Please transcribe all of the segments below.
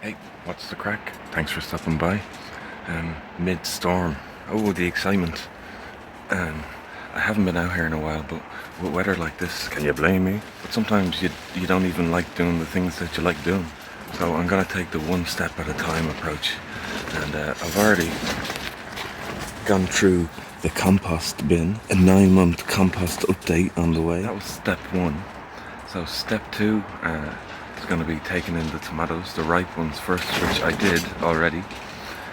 Hey, what's the crack? Thanks for stopping by. Mid-storm. Oh, the excitement. Um, I haven't been out here in a while, but with weather like this, can you blame me? But sometimes you don't even like doing the things that you like doing. So I'm gonna take the one step at a time approach. And I've already gone through the compost bin, a 9-month compost update on the way. That was step one. So step two is going to be taking in the tomatoes, the ripe ones first, which I did already,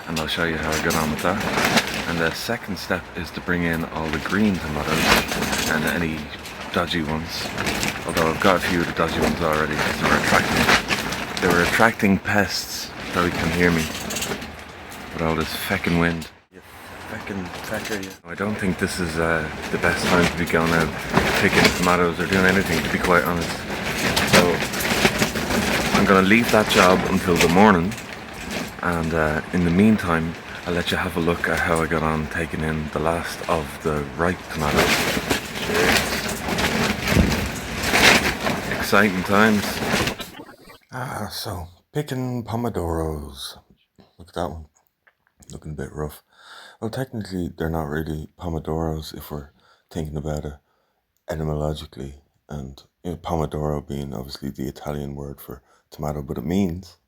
and I'll show you how I got on with that. And the second step is to bring in all the green tomatoes and any dodgy ones. Although I've got a few of the dodgy ones already, because they were attracting pests. Probably can hear me with all this feckin' wind. Feckin' fecker, yeah. I don't think this is the best time to be going out picking tomatoes or doing anything, to be quite honest. So I'm gonna leave that job until the morning, and in the meantime I'll let you have a look at how I got on taking in the last of the ripe tomatoes. Exciting times. So picking pomodoros. Look at that one, looking a bit rough. Well, technically they're not really pomodoros if we're thinking about it etymologically, and pomodoro being obviously the Italian word for tomato, but it means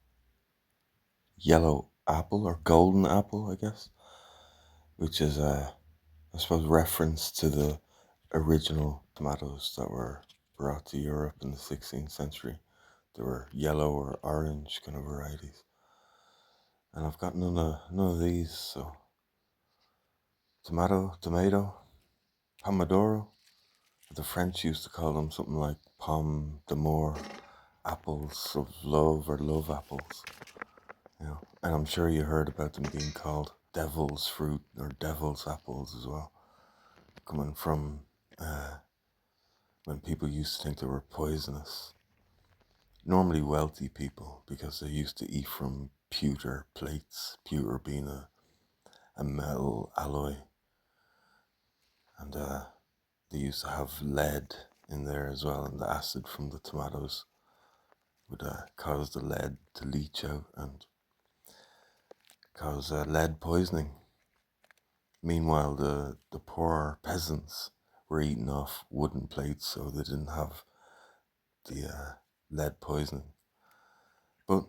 yellow apple or golden apple, I guess, which is I suppose reference to the original tomatoes that were brought to Europe in the 16th century. There were yellow or orange kind of varieties, and I've got none of these. So tomato, pomodoro. The French used to call them something like pomme d'amour, apples of love, or love apples. And I'm sure you heard about them being called devil's fruit or devil's apples as well, coming from when people used to think they were poisonous. Normally wealthy people, because they used to eat from pewter plates, pewter being a metal alloy, and they used to have lead in there as well, and the acid from the tomatoes would cause the lead to leach out and cause lead poisoning. Meanwhile, the poor peasants were eating off wooden plates, so they didn't have the lead poisoning. But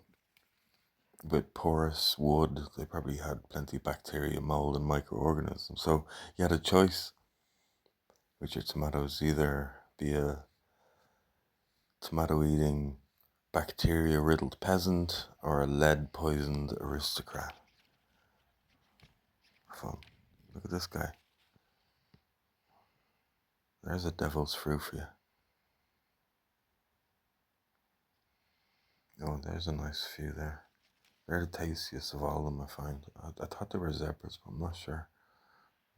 with porous wood, they probably had plenty of bacteria, mold, and microorganisms. So you had a choice with your tomatoes: either be a tomato-eating, bacteria-riddled peasant or a lead-poisoned aristocrat. Fun. Look at this guy. There's a devil's fruit for you. Oh, there's a nice few there. They're the tastiest of all of them, I find. I thought they were zebras, but I'm not sure.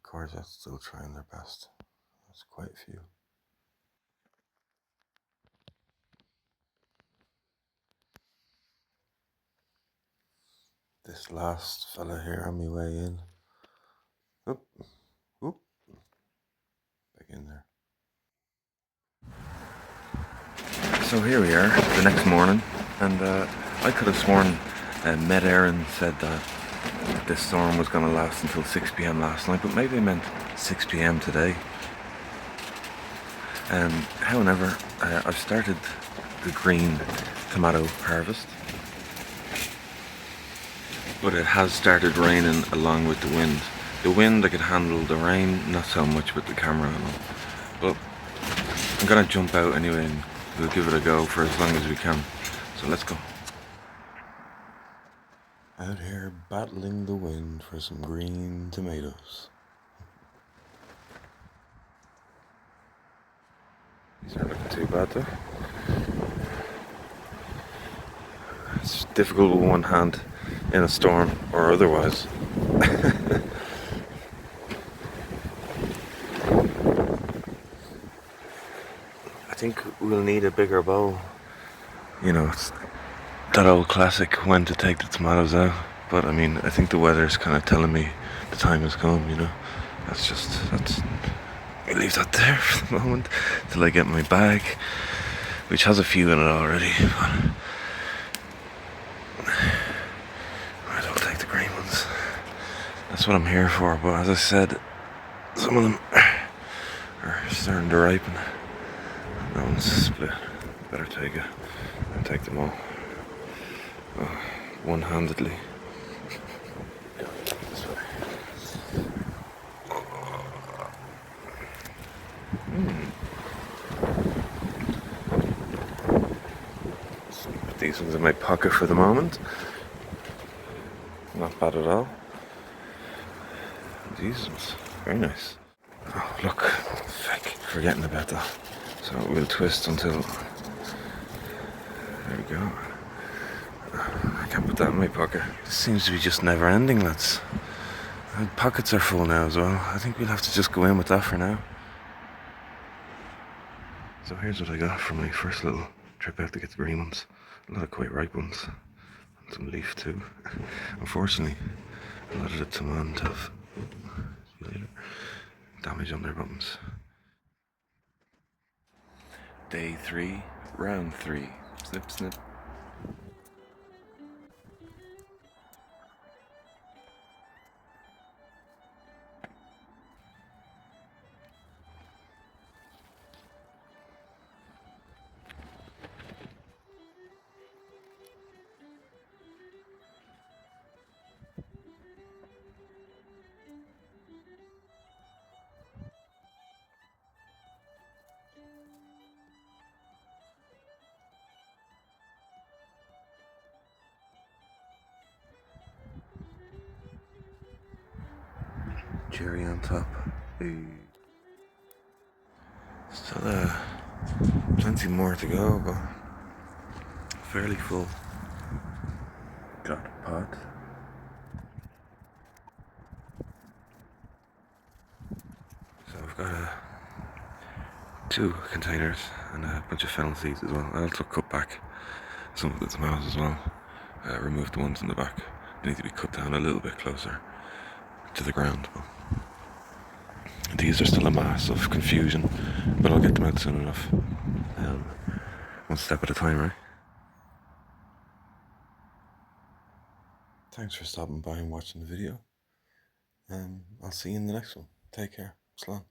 Courgettes still trying their best. That's quite a few. This last fella here on my way in. Oop, oop. Back in there. So here we are, the next morning, and I could have sworn Med Aaron said that this storm was going to last until 6 p.m. last night, but maybe they meant 6 p.m. today. However, I've started the green tomato harvest, but it has started raining along with the wind. The wind I could handle, the rain not so much with the camera on. But I'm gonna jump out anyway and we'll give it a go for as long as we can. So let's go. Out here battling the wind for some green tomatoes. These aren't looking too bad though. It's difficult with one hand in a storm or otherwise. I think we'll need a bigger bowl. It's that old classic, when to take the tomatoes out. But I mean, I think the weather's kind of telling me the time has come, That's I leave that there for the moment till I get my bag, which has a few in it already. But the green ones. That's what I'm here for, but as I said, some of them are starting to ripen. That one's split. Better take it and take them all. One-handedly. This way. Put these ones in my pocket for the moment. Not bad at all. These ones, very nice. Oh, look, feck, forgetting about that. So we'll twist until. There we go. I can't put that in my pocket. This seems to be just never ending, lads. My pockets are full now as well. I think we'll have to just go in with that for now. So here's what I got for my first little trip out to get the green ones. A lot of quite ripe ones. And some leaf too. Unfortunately, a lot of the tomans have damage on their bottoms. Day 3, round 3. Snip, snip. Cherry on top. Hey. Still plenty more to go, but fairly full. Got a pot. So I've got 2 containers and a bunch of fennel seeds as well. I also cut back some of the tomatoes as well. Removed the ones in the back. They need to be cut down a little bit closer to the ground. But these are still a mass of confusion, but I'll get them out soon enough. One step at a time, right? Thanks for stopping by and watching the video. I'll see you in the next one. Take care. Slán.